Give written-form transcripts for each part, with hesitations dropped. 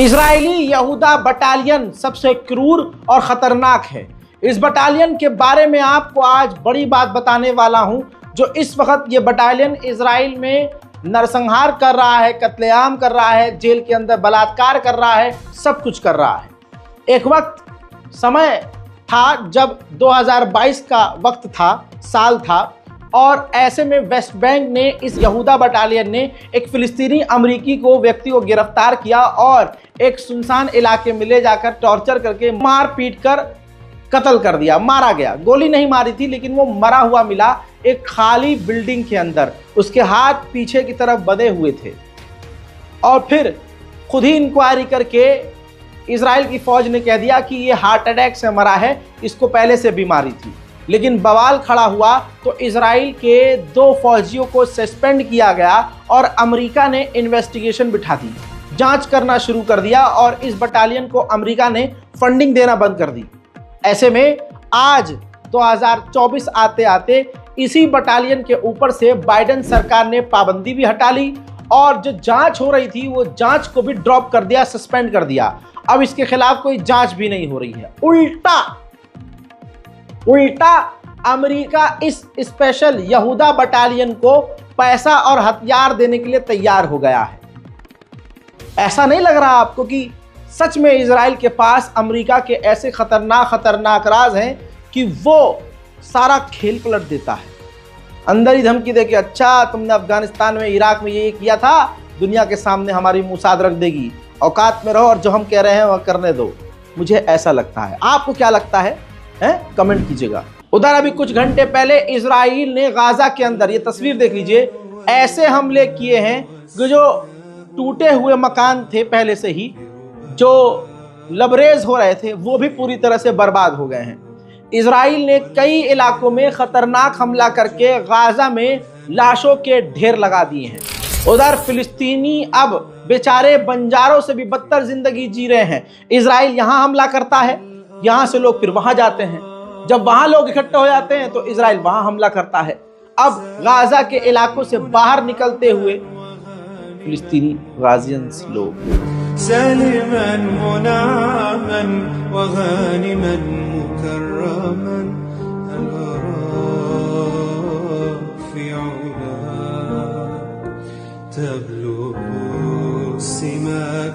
Israeli यहूदा battalion सबसे क्रूर और खतरनाक है। इस बटालियन के बारे में आपको आज बड़ी बात बताने वाला हूं। जो इस वक्त ये बटालियन इजराइल में नरसंहार कर रहा है, कत्लेआम कर रहा है, जेल के अंदर बलात्कार कर रहा है, सब कुछ कर रहा है। एक वक्त समय था जब 2022 का वक्त था, साल था, और ऐसे में वेस्ट बैंक ने, इस यहूदा बटालियन ने एक फिलिस्तीनी अमरीकी व्यक्ति को गिरफ्तार किया और एक सुनसान इलाके में ले जाकर टॉर्चर करके मार पीट कर कत्ल कर दिया, मारा गया। गोली नहीं मारी थी लेकिन वो मरा हुआ मिला एक खाली बिल्डिंग के अंदर। उसके हाथ पीछे की तरफ बंधे हुए थे और फिर खुद ही इंक्वायरी करके इजराइल की फौज ने कह दिया कि ये हार्ट अटैक से मरा है, इसको पहले से बीमारी थी। लेकिन बवाल खड़ा हुआ तो इजराइल के 2 फौजियों को सस्पेंड किया गया और अमेरिका ने इन्वेस्टिगेशन बिठा दी, जांच करना शुरू कर दिया और इस बटालियन को अमेरिका ने फंडिंग देना बंद कर दी। ऐसे में आज 2024 आते आते इसी बटालियन के ऊपर से बाइडेन सरकार ने पाबंदी भी हटा ली और जो जांच हो रही थी वो जांच को भी ड्रॉप कर दिया, सस्पेंड कर दिया। अब इसके खिलाफ कोई जांच भी नहीं हो रही है। उल्टा अमेरिका इस स्पेशल यहूदा बटालियन को पैसा और हथियार देने के लिए तैयार हो गया है। ऐसा नहीं लग रहा आपको कि सच में इजराइल के पास अमेरिका के ऐसे खतरनाक राज हैं कि वो सारा खेल पलट देता है। अंदर ही धमकी दे के, अच्छा तुमने अफगानिस्तान में, इराक में ये किया था, दुनिया के सामने हमारी मुसाद रख देगी, औकात में रहो और जो हम कह रहे हैं वह करने दो। मुझे ऐसा लगता है। आपको क्या लगता है? कमेंट कीजिएगा। उधर अभी कुछ घंटे पहले इजराइल ने गाजा के अंदर, ये तस्वीर देख लीजिए, ऐसे हमले किए हैं कि जो टूटे हुए मकान थे पहले से ही, जो लबरेज हो रहे थे, वो भी पूरी तरह से बर्बाद हो गए हैं। इजराइल ने कई इलाकों में खतरनाक हमला करके गाजा में लाशों के ढेर लगा दिए हैं। उधर फिलिस्तीनी अब बेचारे बंजारों से भी बदतर जिंदगी जी रहे हैं। इजराइल यहां हमला करता है, यहां से लोग फिर वहां जाते हैं, जब वहां लोग इकट्ठे हो जाते हैं तो इजराइल वहां हमला करता है। अब गाजा के इलाकों से बाहर निकलते हुए फिलिस्तीनी गाजियंस लोग सलिमन मुनामन व गानिमन मुकर्रमन फी उला तबलुगु सिमाक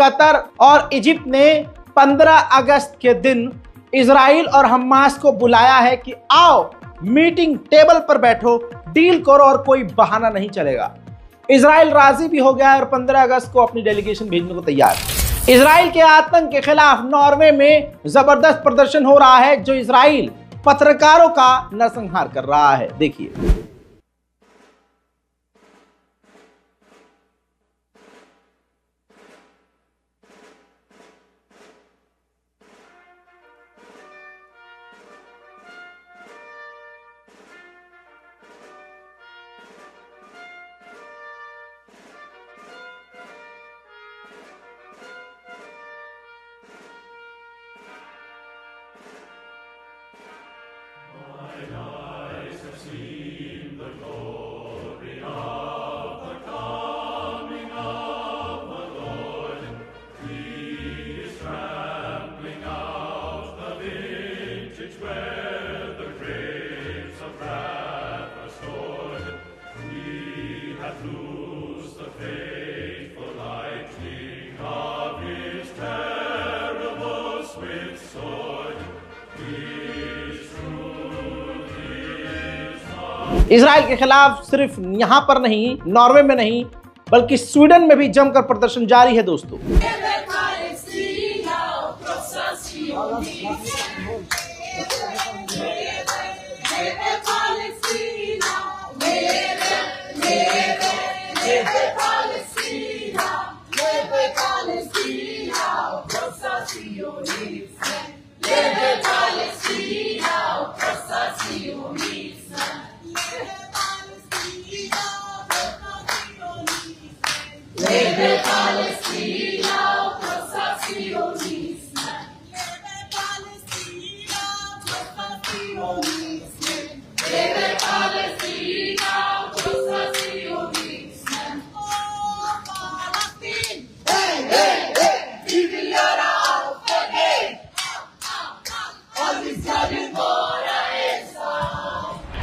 कतर और इजिप्ट ने 15 अगस्त के दिन इजराइल और हमास को बुलाया है कि आओ मीटिंग टेबल पर बैठो, डील करो और कोई बहाना नहीं चलेगा। इजराइल राजी भी हो गया है और 15 अगस्त को अपनी डेलीगेशन भेजने को तैयार है। इजराइल के आतंक के खिलाफ नॉर्वे में जबरदस्त प्रदर्शन हो रहा है, जो इजराइल पत्रकारों का नरसंहार कर रहा है। देखिए। Lose the faithful lightning of Israel के खिलाफ सिर्फ यहां पर नहीं, नॉर्वे में नहीं, बल्कि स्वीडन में भी जमकर प्रदर्शन जारी है दोस्तों।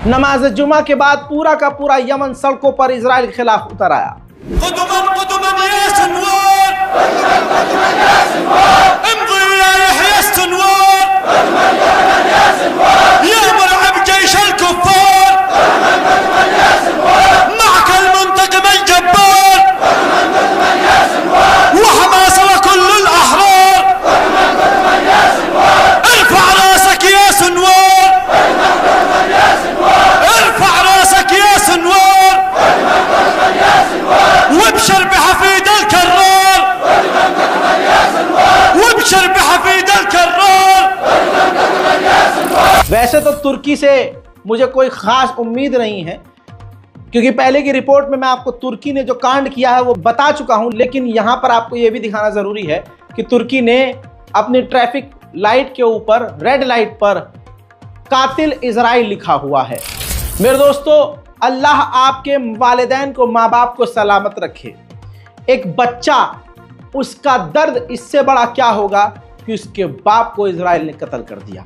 नमाज जुमा के बाद पूरा का पूरा यमन सड़कों पर इजराइल के खिलाफ उतर आया। वैसे तो तुर्की से मुझे कोई खास उम्मीद नहीं है, क्योंकि पहले की रिपोर्ट में मैं आपको तुर्की ने जो कांड किया है वो बता चुका हूं, लेकिन यहां पर आपको यह भी दिखाना जरूरी है कि तुर्की ने अपनी ट्रैफिक लाइट के ऊपर, रेड लाइट पर कातिल इजराइल लिखा हुआ है। मेरे दोस्तों, अल्लाह आपके वालिदैन को, माँ बाप को सलामत रखे। एक बच्चा, उसका दर्द इससे बड़ा क्या होगा कि उसके बाप को इजराइल ने कत्ल कर दिया।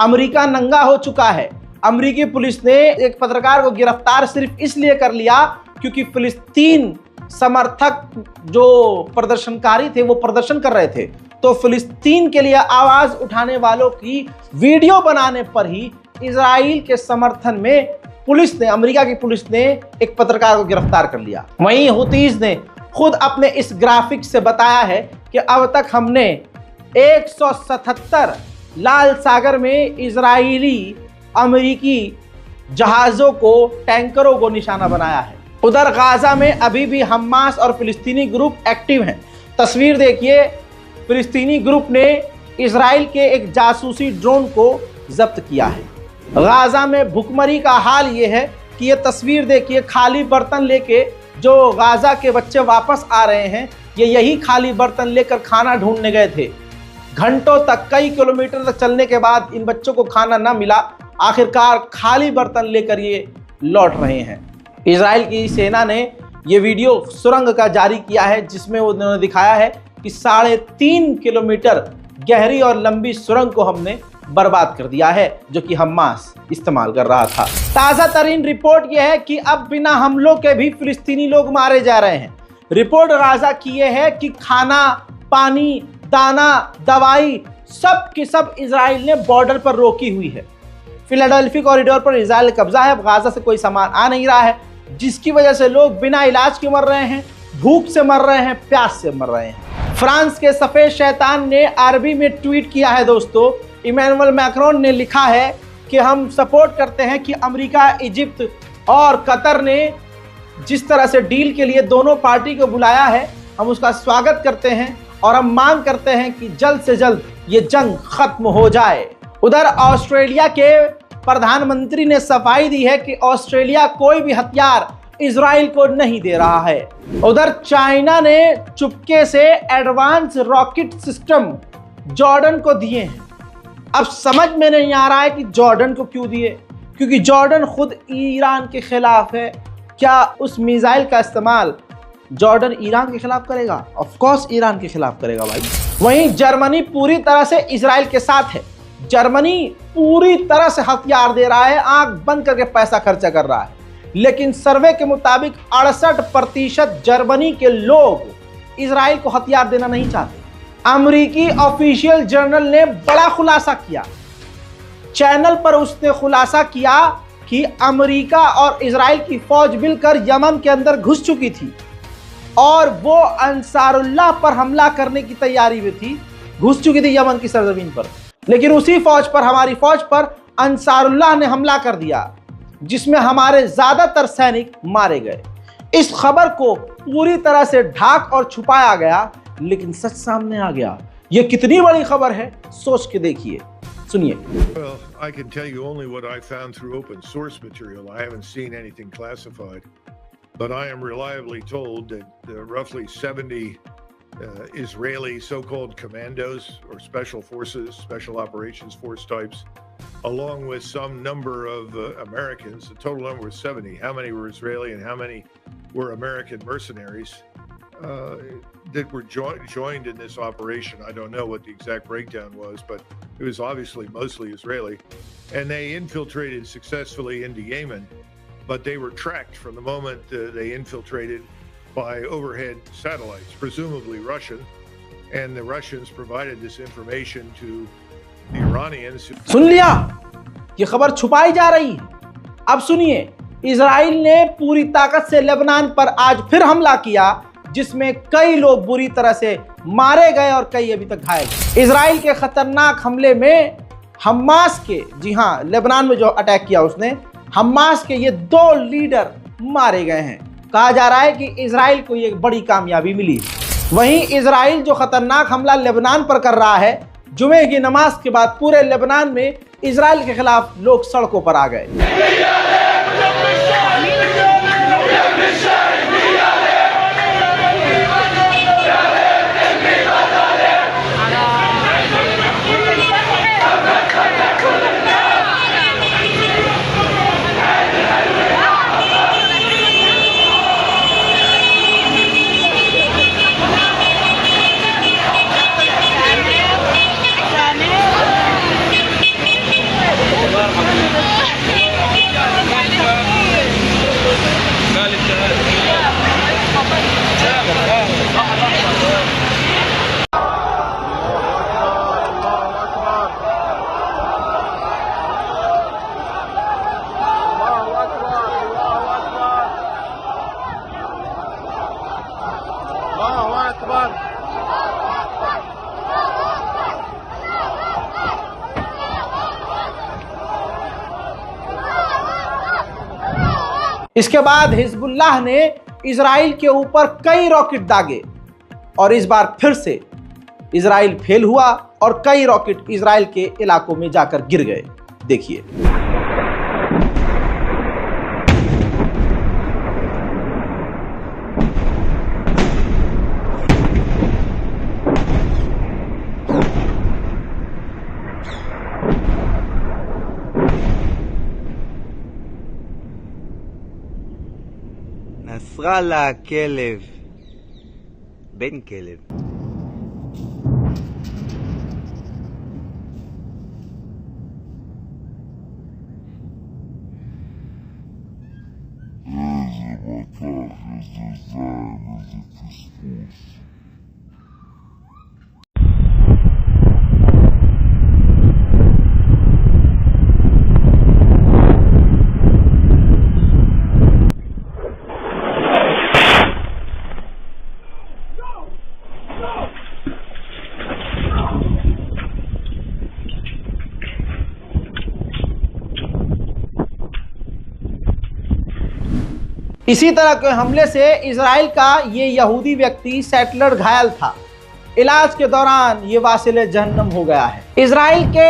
अमेरिका नंगा हो चुका है। अमेरिकी पुलिस ने एक पत्रकार को गिरफ्तार सिर्फ इसलिए कर लिया क्योंकि फिलिस्तीन समर्थक जो प्रदर्शनकारी थे वो प्रदर्शन कर रहे थे, तो फिलिस्तीन के लिए आवाज उठाने वालों की वीडियो बनाने पर ही इजराइल के समर्थन में पुलिस ने, अमेरिका की पुलिस ने एक पत्रकार को गिरफ्तार कर लिया। वहीं हुतीज ने खुद अपने इस ग्राफिक से बताया है कि अब तक हमने 177 लाल सागर में इजरायली अमेरिकी जहाजों को, टैंकरों को निशाना बनाया है। उधर गाजा में अभी भी हमास और फिलिस्तीनी ग्रुप एक्टिव हैं। तस्वीर देखिए, फिलिस्तीनी ग्रुप ने इजराइल के एक जासूसी ड्रोन को जब्त किया है। गाजा में भुखमरी का हाल ये है कि ये तस्वीर देखिए, खाली बर्तन लेके जो गाजा के बच्चे वापस आ रहे हैं, ये यही खाली बर्तन लेकर खाना ढूंढने गए थे। घंटों तक, कई किलोमीटर तक चलने के बाद इन बच्चों को खाना न मिला, आखिरकार खाली बर्तन लेकर ये लौट रहे हैं। इजराइल की सेना ने ये वीडियो सुरंग का जारी किया है, जिसमें उन्होंने दिखाया है कि 3.5 किलोमीटर गहरी और लंबी सुरंग को हमने बर्बाद कर दिया है, जो कि हमास इस्तेमाल कर रहा था। ताज़ा तरीन रिपोर्ट यह है कि अब बिना हमलों के भी फिलिस्तीनी लोग मारे जा रहे हैं। रिपोर्ट गाजा की यह है कि खाना, पानी, दाना, दवाई सब की सब इजराइल ने बॉर्डर पर रोकी हुई है। फिलाडेल्फी कॉरिडोर पर इजराइल कब्जा है। गाजा से कोई सामान आ नहीं रहा है, जिसकी वजह से लोग बिना इलाज के मर रहे हैं, भूख से मर रहे हैं, प्यास से मर रहे हैं। फ्रांस के सफेद शैतान ने अरबी में ट्वीट किया है दोस्तों। इमैनुअल मैक्रोन ने लिखा है कि हम सपोर्ट करते हैं कि अमेरिका, इजिप्ट और कतर ने जिस तरह से डील के लिए दोनों पार्टी को बुलाया है, हम उसका स्वागत करते हैं और हम मांग करते हैं कि जल्द से जल्द ये जंग खत्म हो जाए। उधर ऑस्ट्रेलिया के प्रधानमंत्री ने सफाई दी है कि ऑस्ट्रेलिया कोई भी हथियार इजराइल को नहीं दे रहा है। उधर चाइना ने चुपके से एडवांस रॉकेट सिस्टम जॉर्डन को दिए हैं। अब समझ में नहीं आ रहा है कि जॉर्डन को क्यों दिए, क्योंकि जॉर्डन खुद ईरान के खिलाफ है। क्या उस मिसाइल का इस्तेमाल जॉर्डन ईरान के खिलाफ करेगा? ऑफ कोर्स ईरान के खिलाफ करेगा भाई। वहीं जर्मनी पूरी तरह से इजराइल के साथ है। जर्मनी पूरी तरह से हथियार दे रहा है, आंख बंद करके पैसा खर्चा कर रहा है। लेकिन सर्वे के मुताबिक 68% जर्मनी के लोग इजराइल को हथियार देना नहीं चाहते। अमेरिकी ऑफिशियल जर्नल ने बड़ा खुलासा किया। चैनल पर उसने खुलासा किया कि अमेरिका और इजराइल की फौज मिलकर यमन के अंदर घुस चुकी थी और वो अंसारुल्लाह पर हमला करने की तैयारी में थी, घुस चुकी थी यमन की सरजमीन पर। लेकिन उसी फौज पर, हमारी फौज पर अंसारुल्लाह ने हमला कर दिया, जिसमें हमारे ज्यादातर सैनिक मारे गए। इस खबर को पूरी तरह से ढाक और छुपाया गया, लेकिन सच सामने आ गया। ये कितनी बड़ी खबर है, सोच के देखिए, सुनिए। Well, I can tell you only what I found through open source material. I haven't seen anything classified, but I am reliably told that roughly 70 Israeli so-called commandos or special forces, special operations force types, along with some number of Americans, the total number was 70. How many were Israeli and how many were American mercenaries that were joined in this operation? I don't know what the exact breakdown was, but it was obviously mostly Israeli. And they infiltrated successfully into Yemen, but they were tracked from the moment they infiltrated by overhead satellites, presumably Russian, and the Russians provided this information to the Iranians. सुन लिया, ये खबर छुपाई जा रही है। अब सुनिए, Israel ने पूरी ताकत से लेबनान पर आज फिर हमला किया, जिसमें कई लोग बुरी तरह से मारे गए और कई अभी तक घायल। इजराइल के खतरनाक हमले में हमास के, जी हाँ, लेबनान में जो अटैक किया उसने, हमास के ये 2 लीडर मारे गए हैं। कहा जा रहा है कि इजराइल को ये बड़ी कामयाबी मिली। वहीं इजराइल जो खतरनाक हमला लेबनान पर कर रहा है, जुमे की नमाज के बाद पूरे लेबनान में इजराइल के खिलाफ लोग सड़कों पर आ गए। इसके बाद हिजबुल्लाह ने इजराइल के ऊपर कई रॉकेट दागे और इस बार फिर से इजराइल फेल हुआ और कई रॉकेट इजराइल के इलाकों में जाकर गिर गए। देखिए। נסראללה כלב, בן כלב. इसी तरह के हमले से इजराइल का ये यहूदी व्यक्ति सेटलर घायल था। इलाज के दौरान ये वासिले जहन्नम हो गया है। इजराइल के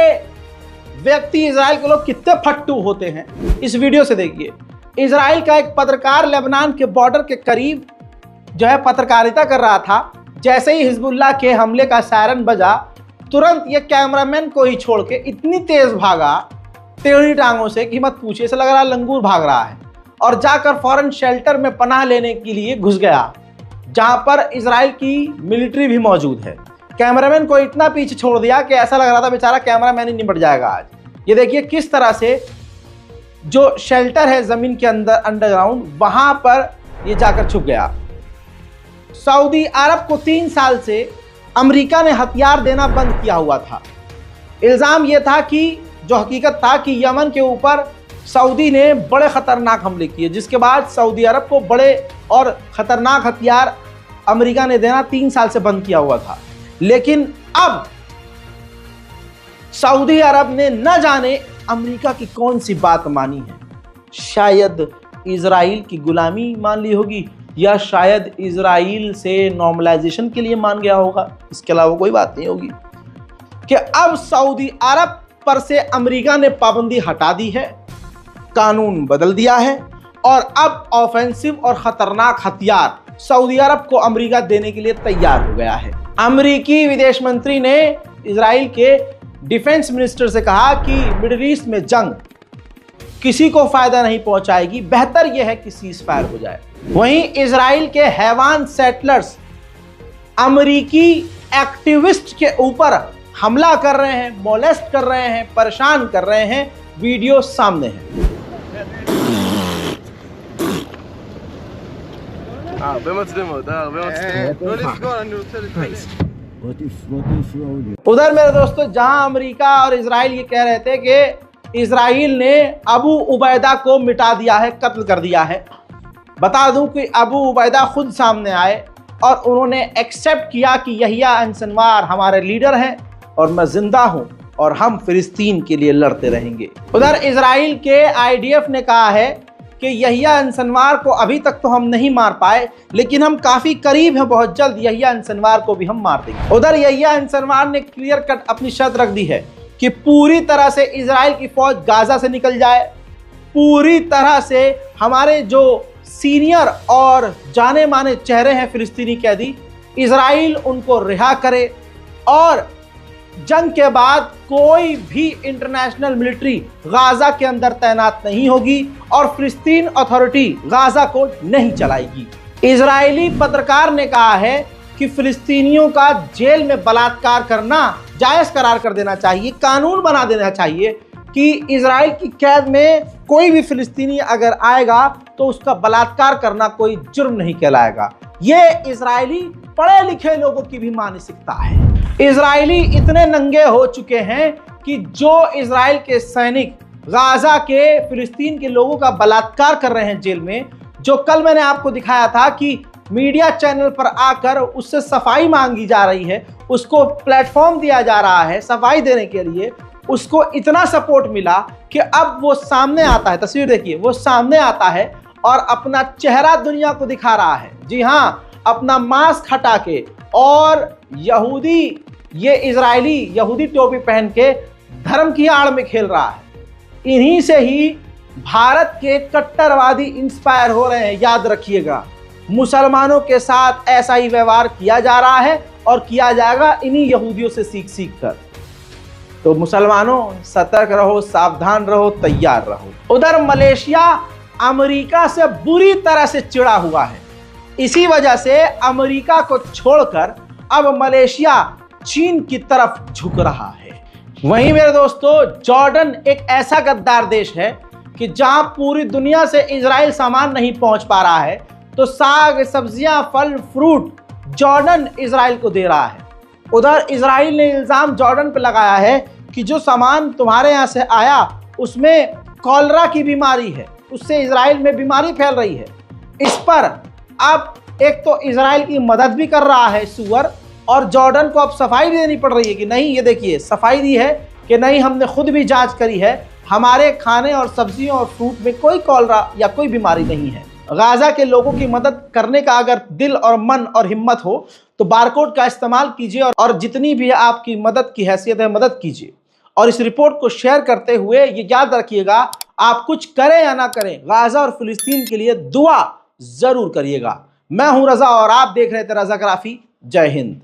व्यक्ति, इजराइल के लोग कितने फट्टू होते हैं, इस वीडियो से देखिए। इजराइल का एक पत्रकार लेबनान के बॉर्डर के करीब जो है पत्रकारिता कर रहा था। जैसे ही हिजबुल्लाह के हमले का सायरन बजा, तुरंत ये कैमरामैन को ही छोड़ के इतनी तेज भागा टेढ़ी टांगों से कि मत पूछिए, ऐसा लग रहा लंगूर भाग रहा है, और जाकर फौरन शेल्टर में पनाह लेने के लिए घुस गया जहां पर इजराइल की मिलिट्री भी मौजूद है। कैमरामैन को इतना पीछे छोड़ दिया कि ऐसा लग रहा था बेचारा कैमरामैन ही निपट जाएगा आज। ये देखिए किस तरह से जो शेल्टर है जमीन के अंदर अंडरग्राउंड, वहां पर ये जाकर छुप गया। सऊदी अरब को 3 साल से अमेरिका ने हथियार देना बंद किया हुआ था। इल्जाम यह था कि जो हकीकत था कि यमन के ऊपर सऊदी ने बड़े खतरनाक हमले किए, जिसके बाद सऊदी अरब को बड़े और खतरनाक हथियार अमेरिका ने देना 3 साल से बंद किया हुआ था। लेकिन अब सऊदी अरब ने न जाने अमेरिका की कौन सी बात मानी है। शायद इजराइल की गुलामी मान ली होगी, या शायद इजराइल से नॉर्मलाइजेशन के लिए मान गया होगा। इसके अलावा कोई बात नहीं होगी कि अब सऊदी अरब पर से अमेरिका ने पाबंदी हटा दी है, कानून बदल दिया है, और अब ऑफेंसिव और खतरनाक हथियार सऊदी अरब को अमेरिका देने के लिए तैयार हो गया है। अमेरिकी विदेश मंत्री ने इजराइल के डिफेंस मिनिस्टर से कहा कि मिडिल ईस्ट में जंग किसी को फायदा नहीं पहुंचाएगी, बेहतर यह है कि सीज फायर हो जाए। वहीं इजराइल के हैवान सेटलर्स अमेरिकी एक्टिविस्ट के ऊपर हमला कर रहे हैं, मोलेस्ट कर रहे हैं, परेशान कर रहे हैं। वीडियो सामने है। उधर मेरे दोस्तों, जहां अमेरिका और इजराइल ये कह रहे थे कि इजराइल ने अबू उबैदा को मिटा दिया है, कत्ल कर दिया है, बता दूं कि अबू उबैदा खुद सामने आए और उन्होंने एक्सेप्ट किया कि यहिया अंसनवार हमारे लीडर हैं और मैं जिंदा हूं और हम फिलिस्तीन के लिए लड़ते रहेंगे। उधर इजराइल के आईडीएफ ने कहा है कि यहिया अंसनवार को अभी तक तो हम नहीं मार पाए, लेकिन हम काफी करीब हैं, बहुत जल्द यहिया अंसनवार को भी हम मार देंगे। उधर यहिया अंसनवार ने क्लियर कट अपनी शर्त रख दी है कि पूरी तरह से इजराइल की फौज गाजा से निकल जाए, पूरी तरह से हमारे जो सीनियर और जाने माने चेहरे हैं फिलिस्तीनी कैदी, इजराइल उनको रिहा करे और जंग के बाद कोई भी इंटरनेशनल मिलिट्री गाजा के अंदर तैनात नहीं होगी और फिलिस्तीन अथॉरिटी गाजा को नहीं चलाएगी। इजरायली पत्रकार ने कहा है कि फिलिस्तीनियों का जेल में बलात्कार करना जायज करार कर देना चाहिए, कानून बना देना चाहिए कि इजराइल की कैद में कोई भी फिलिस्तीनी अगर आएगा तो उसका बलात्कार करना कोई जुर्म नहीं कहलाएगा। ये इजरायली पढ़े लिखे लोगों की भी मानसिकता है। इजरायली इतने नंगे हो चुके हैं कि जो इजराइल के सैनिक गाजा के फिलिस्तीन के लोगों का बलात्कार कर रहे हैं जेल में, जो कल मैंने आपको दिखाया था कि मीडिया चैनल पर आकर उससे सफाई मांगी जा रही है, उसको प्लेटफॉर्म दिया जा रहा है सफाई देने के लिए, उसको इतना सपोर्ट मिला कि अब वो सामने आता है। तस्वीर देखिए, वो सामने आता है और अपना चेहरा दुनिया को दिखा रहा है। जी हाँ, अपना मास्क हटा के, और यहूदी, ये इजरायली यहूदी टोपी पहन के धर्म की आड़ में खेल रहा है। इन्हीं से ही भारत के कट्टरवादी इंस्पायर हो रहे हैं। याद रखिएगा, मुसलमानों के साथ ऐसा ही व्यवहार किया जा रहा है और किया जाएगा इन्हीं यहूदियों से सीख कर। तो मुसलमानों सतर्क रहो, सावधान रहो, तैयार रहो। उधर मलेशिया अमेरिका से बुरी तरह से चिढ़ा हुआ है। इसी वजह से अमेरिका को छोड़कर अब मलेशिया चीन की तरफ झुक रहा है। वहीं मेरे दोस्तों, जॉर्डन एक ऐसा गद्दार देश है कि जहां पूरी दुनिया से इजराइल सामान नहीं पहुंच पा रहा है, तो साग, सब्जियां, फल, फ्रूट जॉर्डन इजराइल को दे रहा है। उधर इजराइल ने इल्जाम जॉर्डन पर लगाया है कि जो सामान तुम्हारे यहाँ से आया उसमें कॉलरा की बीमारी है, उससे इजराइल में बीमारी फैल रही है। इस पर अब एक तो इजराइल की मदद भी कर रहा है सुअर, और जॉर्डन को अब सफाई भी देनी पड़ रही है कि नहीं, ये देखिए सफाई दी है कि नहीं, हमने खुद भी जांच करी है, हमारे खाने और सब्जियों और फ्रूट में कोई कॉलरा या कोई बीमारी नहीं है। गाजा के लोगों की मदद करने का अगर दिल और मन और हिम्मत हो तो बारकोड का इस्तेमाल कीजिए और जितनी भी आपकी मदद की हैसियत है मदद कीजिए। और इस रिपोर्ट को शेयर करते हुए ये याद रखिएगा, आप कुछ करें या ना करें, गाजा और फिलिस्तीन के लिए दुआ जरूर करिएगा। मैं हूं रजा और आप देख रहे थे रजा ग्राफी। जय हिंद।